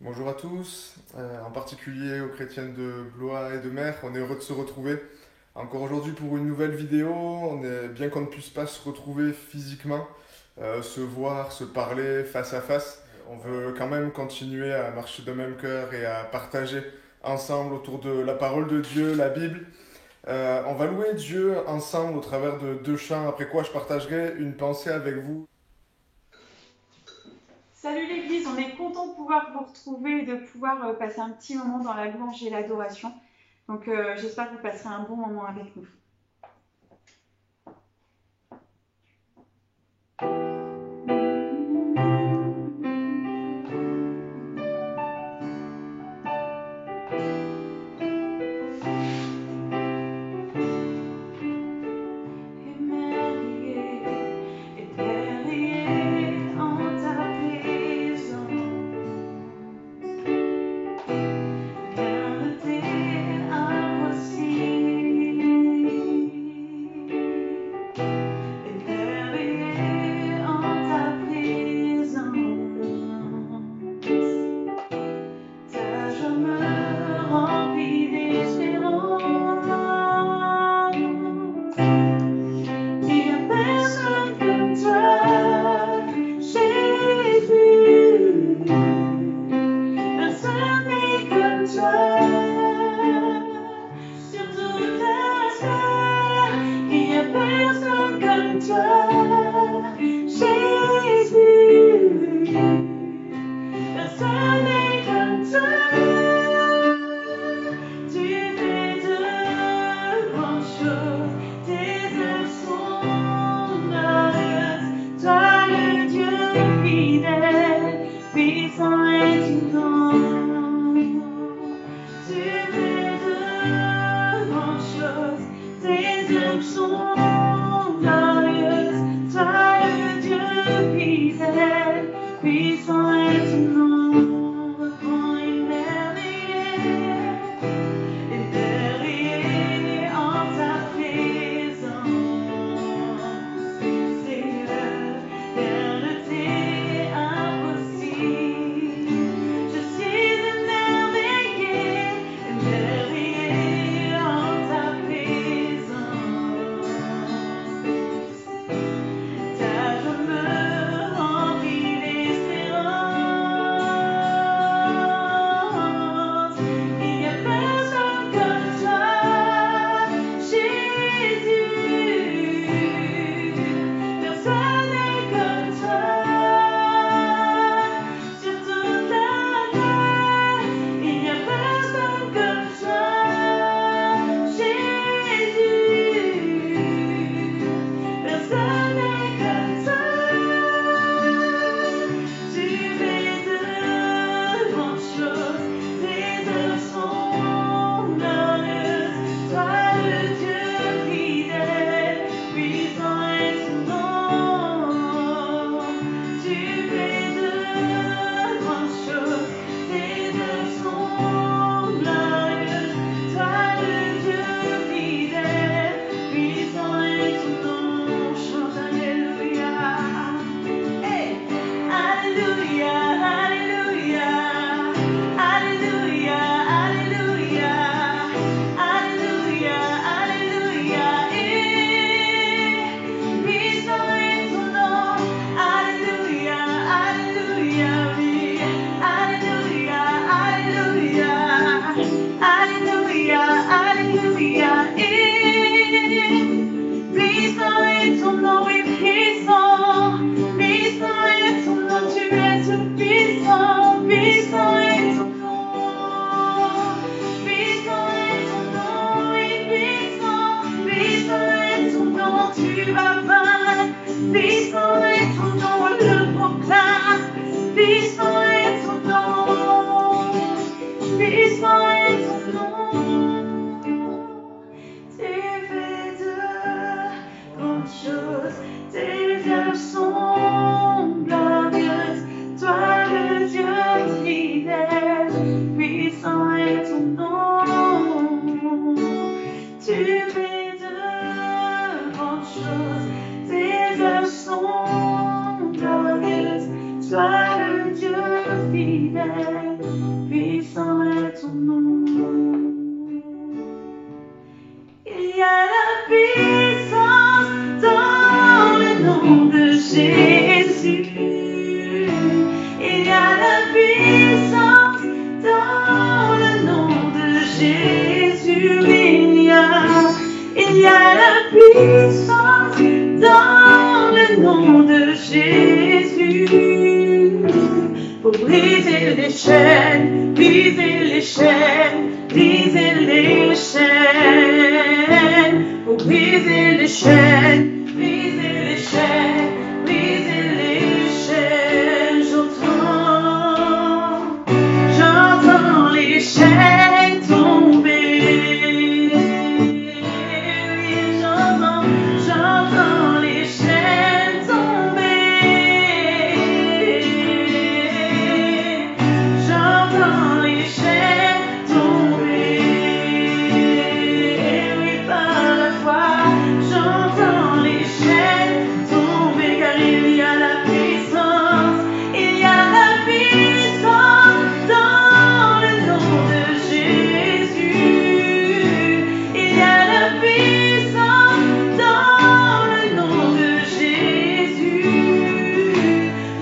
Bonjour à tous, en particulier aux chrétiens de Blois et de Mer. On est heureux de se retrouver encore aujourd'hui pour une nouvelle vidéo. On est bien qu'on ne puisse pas se retrouver physiquement, se voir, se parler face à face. On veut quand même continuer à marcher de même cœur et à partager ensemble autour de la parole de Dieu, la Bible. On va louer Dieu ensemble au travers de deux chants, après quoi je partagerai une pensée avec vous. Salut l'Église, on est content de pouvoir vous retrouver et de pouvoir passer un petit moment dans la louange et l'adoration. Donc j'espère que vous passerez un bon moment avec nous. Émerveillé en ta présence, rien ne t'est impossible. Émerveillé en ta présence, ta joie me remplit d'espérance. Il n'y a personne comme toi, Jésus. Personne n'est comme toi. Sur toute la terre, il n'y a personne comme toi, Jésus. Personne n'est comme toi. Tu fais de grandes choses, tes œuvres sont glorieuses. Toi le Dieu fidèle, puissant et tout-grand. Tu fais de grandes choses, tes œuvres sont glorieuses. Toi le Dieu fidèle, puissant et tout-grand. Grand émerveillé en ta présence. Seigneur, rien ne t'est impossible. Je suis émerveillé en ta présence. Ta joie me remplit d'espérance. Il n'y a personne comme toi, Jésus. Personne n'est comme toi. Sur toute la terre, il n'y a personne comme toi, Jésus. Personne n'est comme toi. Tu fais de grandes choses, tes œuvres sont glorieuses. Toi le Dieu fidèle, puissant et tout-grand. Tu fais de grandes choses, tes œuvres sont glorieuses. Toi le Dieu fidèle, puissant et tout-grand. Chante Alléluia. Hey! Alléluia, Alléluia, Alléluia, Alléluia, Alléluia, Alléluia. Puissant est ton nom. Alléluia, Alléluia, oui. Alléluia, Alléluia, Alléluia, Alléluia. Puissant est ton nom, oui, puissant. Puissant est ton nom, tu es tout puissant. Puissant est ton nom. Puissant est ton nom, oui, puissant. Puissant est ton nom, tu vas vaincre. Puissant est ton nom, on le proclame. Puissant est ton nom. Puissant est ton nom. Tu fais de grandes choses, tes œuvres sont glorieuses. Toi le Dieu fidèle, puissant est ton nom. Tu fais de grandes choses, tes œuvres sont glorieuses. Toi le Dieu fidèle, y a la puissance dans le nom de Jésus. Pour briser les chaînes, briser les chaînes, briser les chaînes. Pour briser les chaînes, briser les chaînes, briser les chaînes. J'entends les chaînes tomber. J'entends les chaînes tomber. J'entends les chaînes tomber. Oui, par la foi, j'entends les chaînes tomber, car il y a la puissance, il y a la puissance dans le nom de Jésus. Il y a la puissance dans le nom de Jésus.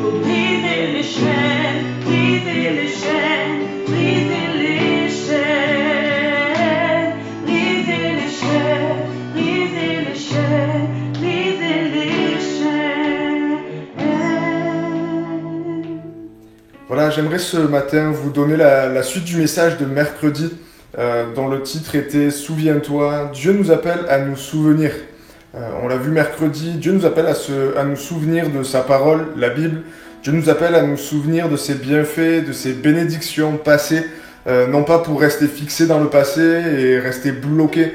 Pour briser les chaînes, briser les chaînes, briser les chaînes, briser les chaînes, briser les chaînes, briser les chaînes. Voilà, j'aimerais ce matin vous donner la suite du message de mercredi dont le titre était « Souviens-toi, Dieu nous appelle à nous souvenir ». On l'a vu mercredi, Dieu nous appelle à nous souvenir de sa parole, la Bible. Dieu nous appelle à nous souvenir de ses bienfaits, de ses bénédictions passées, non pas pour rester fixé dans le passé et rester bloqué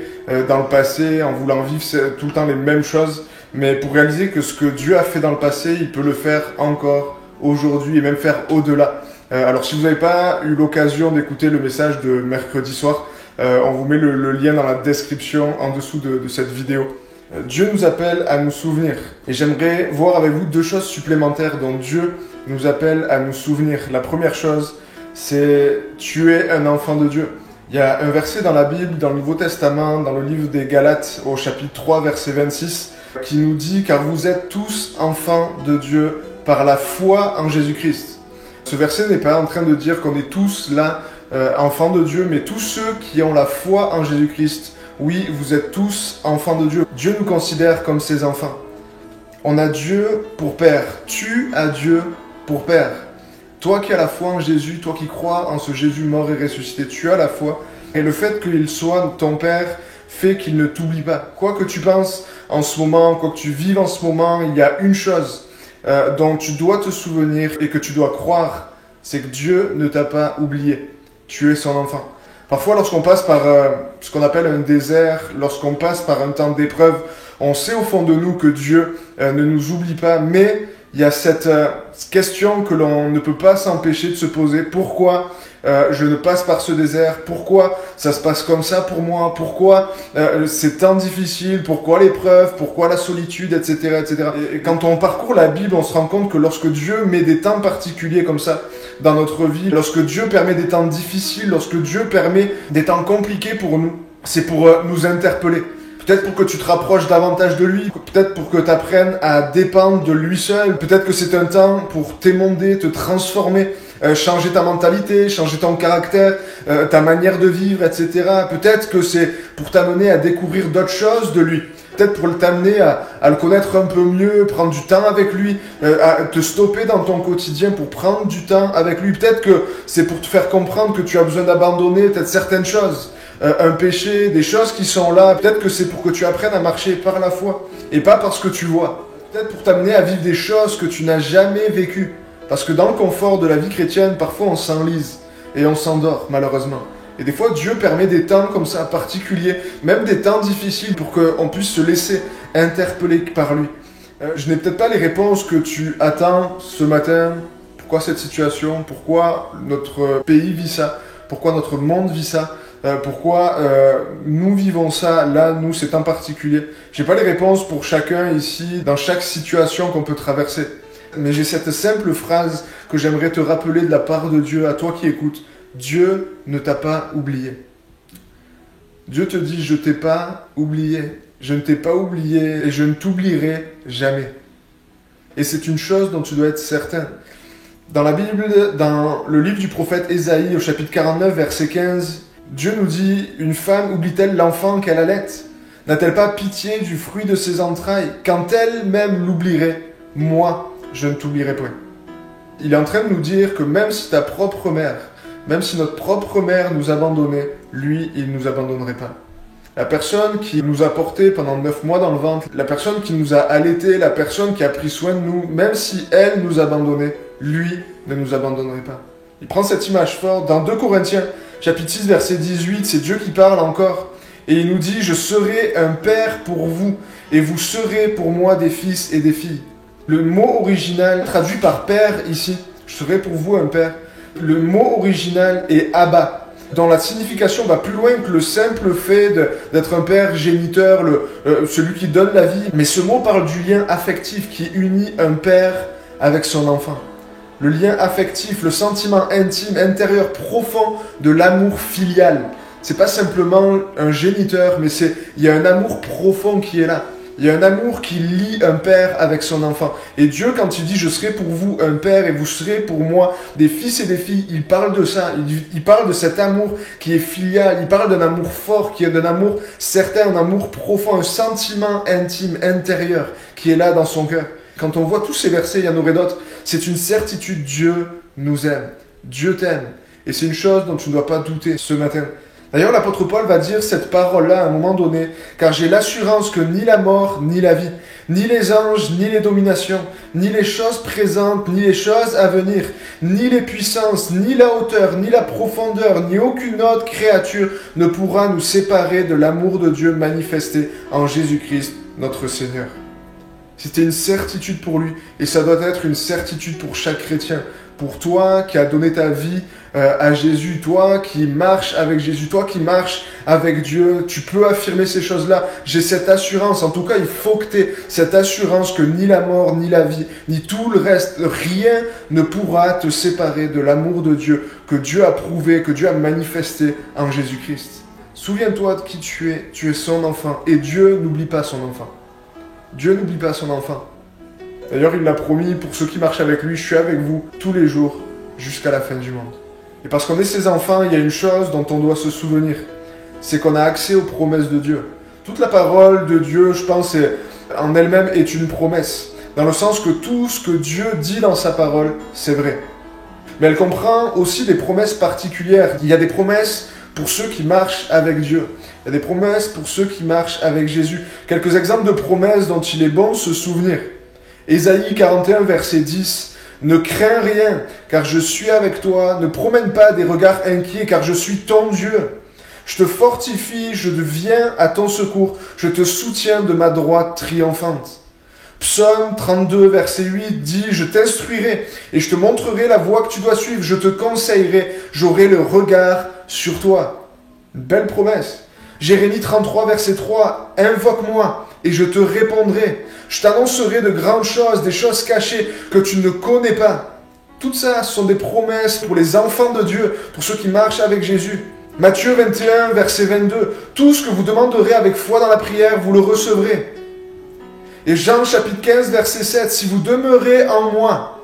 dans le passé en voulant vivre tout le temps les mêmes choses, mais pour réaliser que ce que Dieu a fait dans le passé, il peut le faire encore aujourd'hui et même faire au-delà. Alors si vous n'avez pas eu l'occasion d'écouter le message de mercredi soir, on vous met le lien dans la description en dessous de cette vidéo. Dieu nous appelle à nous souvenir. Et j'aimerais voir avec vous deux choses supplémentaires dont Dieu nous appelle à nous souvenir. La première chose, c'est « Tu es un enfant de Dieu ». Il y a un verset dans la Bible, dans le Nouveau Testament, dans le livre des Galates, au chapitre 3, verset 26, qui nous dit « Car vous êtes tous enfants de Dieu par la foi en Jésus-Christ ». Ce verset n'est pas en train de dire qu'on est tous là, enfants de Dieu, mais tous ceux qui ont la foi en Jésus-Christ. Oui, vous êtes tous enfants de Dieu. Dieu nous considère comme ses enfants. On a Dieu pour Père. Tu as Dieu pour Père. Toi qui as la foi en Jésus, toi qui crois en ce Jésus mort et ressuscité, tu as la foi. Et le fait qu'il soit ton Père fait qu'il ne t'oublie pas. Quoi que tu penses en ce moment, quoi que tu vives en ce moment, il y a une chose dont tu dois te souvenir et que tu dois croire, c'est que Dieu ne t'a pas oublié. Tu es son enfant. Parfois, lorsqu'on passe par ce qu'on appelle un désert, lorsqu'on passe par un temps d'épreuve, on sait au fond de nous que Dieu ne nous oublie pas, mais il y a cette question que l'on ne peut pas s'empêcher de se poser. Pourquoi je ne passe par ce désert? Pourquoi ça se passe comme ça pour moi? Pourquoi c'est tant difficile? Pourquoi l'épreuve? Pourquoi la solitude, etc., etc. Et quand on parcourt la Bible, on se rend compte que lorsque Dieu met des temps particuliers comme ça dans notre vie, lorsque Dieu permet des temps difficiles, lorsque Dieu permet des temps compliqués pour nous, c'est pour nous interpeller. Peut-être pour que tu te rapproches davantage de lui, peut-être pour que tu apprennes à dépendre de lui seul, peut-être que c'est un temps pour t'émonder, te transformer, changer ta mentalité, changer ton caractère, ta manière de vivre, etc. Peut-être que c'est pour t'amener à découvrir d'autres choses de lui. Peut-être pour t'amener à le connaître un peu mieux, prendre du temps avec lui, à te stopper dans ton quotidien pour prendre du temps avec lui. Peut-être que c'est pour te faire comprendre que tu as besoin d'abandonner peut-être certaines choses, un péché, des choses qui sont là. Peut-être que c'est pour que tu apprennes à marcher par la foi et pas par ce que tu vois. Peut-être pour t'amener à vivre des choses que tu n'as jamais vécues. Parce que dans le confort de la vie chrétienne, parfois on s'enlise et on s'endort, malheureusement. Et des fois, Dieu permet des temps comme ça particuliers, même des temps difficiles pour qu'on puisse se laisser interpeller par lui. Je n'ai peut-être pas les réponses que tu attends ce matin. Pourquoi cette situation? Pourquoi notre pays vit ça? Pourquoi notre monde vit ça? Pourquoi nous vivons ça, là, nous, c'est en particulier. J'ai pas les réponses pour chacun ici, dans chaque situation qu'on peut traverser. Mais j'ai cette simple phrase que j'aimerais te rappeler de la part de Dieu, à toi qui écoutes. Dieu ne t'a pas oublié. Dieu te dit, je t'ai pas oublié. Je ne t'ai pas oublié et je ne t'oublierai jamais. Et c'est une chose dont tu dois être certain. Dans la Bible, dans le livre du prophète Ésaïe, au chapitre 49, verset 15, Dieu nous dit, une femme oublie-t-elle l'enfant qu'elle allaite? N'a-t-elle pas pitié du fruit de ses entrailles? Quand elle-même l'oublierait, moi, je ne t'oublierai point. Il est en train de nous dire que même si ta propre mère, même si notre propre mère nous abandonnait, lui, il ne nous abandonnerait pas. La personne qui nous a portés pendant 9 mois dans le ventre, la personne qui nous a allaités, la personne qui a pris soin de nous, même si elle nous abandonnait, lui ne nous abandonnerait pas. Il prend cette image forte dans 2 Corinthiens, chapitre 6, verset 18, c'est Dieu qui parle encore. Et il nous dit, je serai un père pour vous, et vous serez pour moi des fils et des filles. Le mot original, traduit par père ici, je serai pour vous un père. Le mot original est Abba, dont la signification va plus loin que le simple fait d'être un père géniteur, celui qui donne la vie. Mais ce mot parle du lien affectif qui unit un père avec son enfant. Le lien affectif, le sentiment intime, intérieur, profond de l'amour filial. C'est pas simplement un géniteur, mais il y a un amour profond qui est là. Il y a un amour qui lie un père avec son enfant. Et Dieu, quand il dit « Je serai pour vous un père et vous serez pour moi des fils et des filles », il parle de ça. Il parle de cet amour qui est filial. Il parle d'un amour fort, qui est d'un amour certain, un amour profond, un sentiment intime, intérieur, qui est là dans son cœur. Quand on voit tous ces versets, il y en aurait d'autres. C'est une certitude, Dieu nous aime. Dieu t'aime. Et c'est une chose dont tu ne dois pas douter ce matin. D'ailleurs, l'apôtre Paul va dire cette parole-là à un moment donné, car j'ai l'assurance que ni la mort, ni la vie, ni les anges, ni les dominations, ni les choses présentes, ni les choses à venir, ni les puissances, ni la hauteur, ni la profondeur, ni aucune autre créature ne pourra nous séparer de l'amour de Dieu manifesté en Jésus-Christ, notre Seigneur. C'était une certitude pour lui, et ça doit être une certitude pour chaque chrétien. Pour toi qui as donné ta vie à Jésus, toi qui marches avec Jésus, toi qui marches avec Dieu, tu peux affirmer ces choses-là. J'ai cette assurance, en tout cas il faut que tu aies cette assurance que ni la mort, ni la vie, ni tout le reste, rien ne pourra te séparer de l'amour de Dieu, que Dieu a prouvé, que Dieu a manifesté en Jésus-Christ. Souviens-toi de qui tu es son enfant, et Dieu n'oublie pas son enfant. Dieu n'oublie pas son enfant. D'ailleurs, il l'a promis, pour ceux qui marchent avec lui, je suis avec vous tous les jours jusqu'à la fin du monde. Et parce qu'on est ses enfants, il y a une chose dont on doit se souvenir, c'est qu'on a accès aux promesses de Dieu. Toute la parole de Dieu, je pense, en elle-même est une promesse, dans le sens que tout ce que Dieu dit dans sa parole, c'est vrai. Mais elle comprend aussi des promesses particulières. Il y a des promesses pour ceux qui marchent avec Dieu. Il y a des promesses pour ceux qui marchent avec Jésus. Quelques exemples de promesses dont il est bon se souvenir. Ésaïe 41, verset 10. « Ne crains rien, car je suis avec toi. Ne promène pas des regards inquiets, car je suis ton Dieu. Je te fortifie, je viens à ton secours. Je te soutiens de ma droite triomphante. » Psaume 32, verset 8 dit « Je t'instruirai et je te montrerai la voie que tu dois suivre. Je te conseillerai, j'aurai le regard sur toi. » Une belle promesse. Jérémie 33, verset 3 « Invoque-moi et je te répondrai. Je t'annoncerai de grandes choses, des choses cachées que tu ne connais pas. » Tout ça, ce sont des promesses pour les enfants de Dieu, pour ceux qui marchent avec Jésus. Matthieu 21, verset 22 « Tout ce que vous demanderez avec foi dans la prière, vous le recevrez. » Et Jean chapitre 15, verset 7 « Si vous demeurez en moi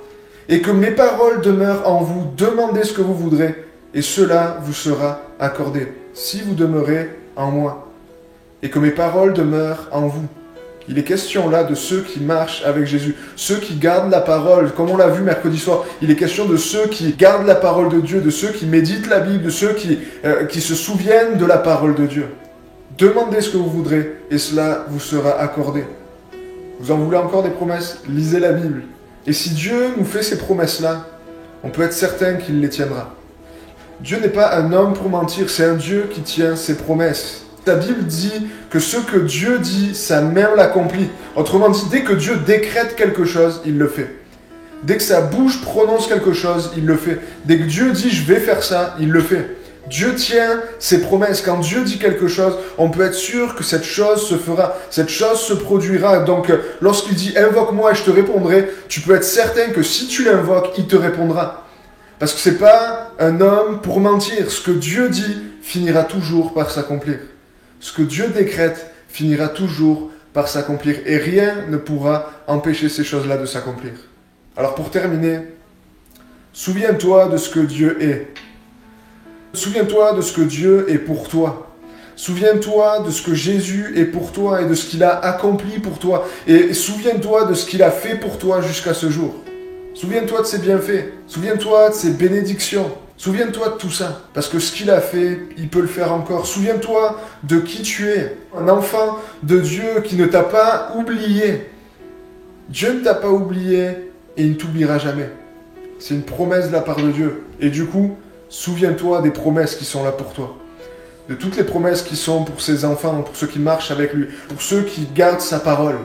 et que mes paroles demeurent en vous, demandez ce que vous voudrez et cela vous sera accordé. » Si vous demeurez en moi et que mes paroles demeurent en vous. Il est question là de ceux qui marchent avec Jésus, ceux qui gardent la parole, comme on l'a vu mercredi soir. Il est question de ceux qui gardent la parole de Dieu, de ceux qui méditent la Bible, de ceux qui se souviennent de la parole de Dieu. Demandez ce que vous voudrez et cela vous sera accordé. Vous en voulez encore des promesses? Lisez la Bible. Et si Dieu nous fait ces promesses-là, on peut être certain qu'il les tiendra. Dieu n'est pas un homme pour mentir, c'est un Dieu qui tient ses promesses. La Bible dit que ce que Dieu dit, sa main l'accomplit. Autrement dit, dès que Dieu décrète quelque chose, il le fait. Dès que sa bouche prononce quelque chose, il le fait. Dès que Dieu dit « je vais faire ça », il le fait. Dieu tient ses promesses. Quand Dieu dit quelque chose, on peut être sûr que cette chose se fera, cette chose se produira. Donc, lorsqu'il dit « invoque-moi et je te répondrai », tu peux être certain que si tu l'invoques, il te répondra. Parce que ce n'est pas un homme pour mentir. Ce que Dieu dit finira toujours par s'accomplir. Ce que Dieu décrète finira toujours par s'accomplir. Et rien ne pourra empêcher ces choses-là de s'accomplir. Alors pour terminer, souviens-toi de ce que Dieu est. Souviens-toi de ce que Dieu est pour toi. Souviens-toi de ce que Jésus est pour toi et de ce qu'il a accompli pour toi. Et souviens-toi de ce qu'il a fait pour toi jusqu'à ce jour. Souviens-toi de ses bienfaits. Souviens-toi de ses bénédictions. Souviens-toi de tout ça. Parce que ce qu'il a fait, il peut le faire encore. Souviens-toi de qui tu es. Un enfant de Dieu qui ne t'a pas oublié. Dieu ne t'a pas oublié et il ne t'oubliera jamais. C'est une promesse de la part de Dieu. Et du coup, souviens-toi des promesses qui sont là pour toi. De toutes les promesses qui sont pour ses enfants, pour ceux qui marchent avec lui, pour ceux qui gardent sa parole.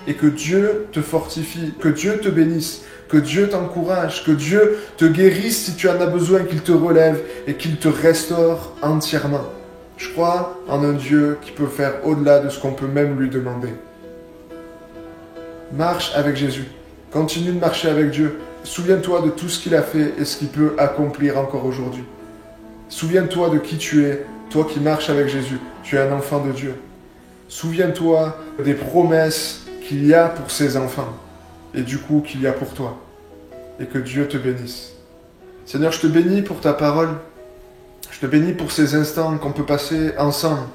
Et que Dieu te fortifie, que Dieu te bénisse, que Dieu t'encourage, que Dieu te guérisse si tu en as besoin, qu'il te relève et qu'il te restaure entièrement. Je crois en un Dieu qui peut faire au-delà de ce qu'on peut même lui demander. Marche avec Jésus. Continue de marcher avec Dieu. Souviens-toi de tout ce qu'il a fait et ce qu'il peut accomplir encore aujourd'hui. Souviens-toi de qui tu es, toi qui marches avec Jésus. Tu es un enfant de Dieu. Souviens-toi des promesses qu'il y a pour ses enfants et du coup qu'il y a pour toi. Et que Dieu te bénisse. Seigneur, je te bénis pour ta parole. Je te bénis pour ces instants qu'on peut passer ensemble.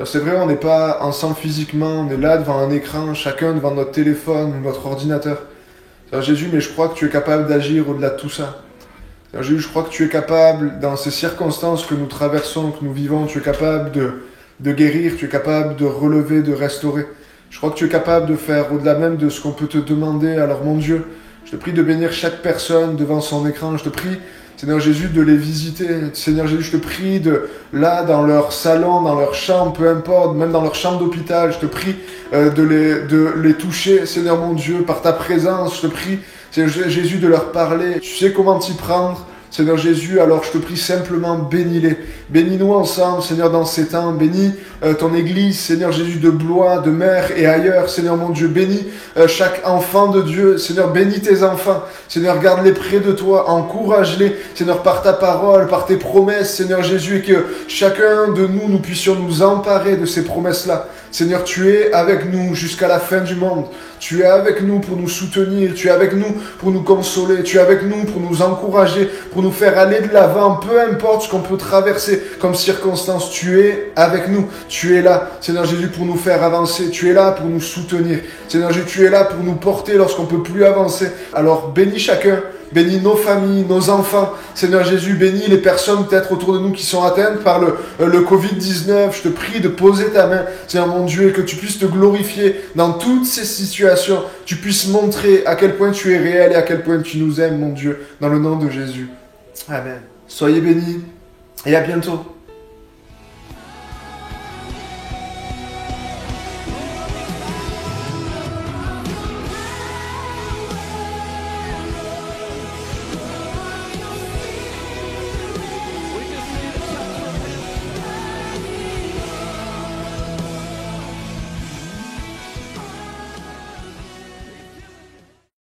C'est vrai, on n'est pas ensemble physiquement, on est là devant un écran, chacun devant notre téléphone ou notre ordinateur. Seigneur Jésus, mais je crois que tu es capable d'agir au-delà de tout ça. Seigneur Jésus, je crois que tu es capable, dans ces circonstances que nous traversons, que nous vivons, tu es capable de guérir, tu es capable de relever, de restaurer. Je crois que tu es capable de faire au-delà même de ce qu'on peut te demander. Alors mon Dieu, je te prie de bénir chaque personne devant son écran. Je te prie, Seigneur Jésus, de les visiter. Seigneur Jésus, je te prie de, là, dans leur salon, dans leur chambre, peu importe, même dans leur chambre d'hôpital, je te prie de les toucher, Seigneur mon Dieu, par ta présence. Je te prie, Seigneur Jésus, de leur parler. Tu sais comment t'y prendre. Seigneur Jésus, alors je te prie simplement, bénis-les. Bénis-nous ensemble, Seigneur, dans ces temps. Bénis ton Église, Seigneur Jésus, de Blois, de Mer et ailleurs. Seigneur mon Dieu, bénis chaque enfant de Dieu. Seigneur, bénis tes enfants. Seigneur, garde-les près de toi. Encourage-les, Seigneur, par ta parole, par tes promesses, Seigneur Jésus, et que chacun de nous puissions nous emparer de ces promesses-là. Seigneur, tu es avec nous jusqu'à la fin du monde. Tu es avec nous pour nous soutenir. Tu es avec nous pour nous consoler. Tu es avec nous pour nous encourager, pour nous faire aller de l'avant. Peu importe ce qu'on peut traverser comme circonstance, tu es avec nous. Tu es là, Seigneur Jésus, pour nous faire avancer. Tu es là pour nous soutenir. Seigneur Jésus, tu es là pour nous porter lorsqu'on ne peut plus avancer. Alors bénis chacun. Bénis nos familles, nos enfants. Seigneur Jésus, bénis les personnes peut-être autour de nous qui sont atteintes par le Covid-19. Je te prie de poser ta main, Seigneur mon Dieu, et que tu puisses te glorifier dans toutes ces situations. Tu puisses montrer à quel point tu es réel et à quel point tu nous aimes, mon Dieu, dans le nom de Jésus. Amen. Soyez bénis et à bientôt.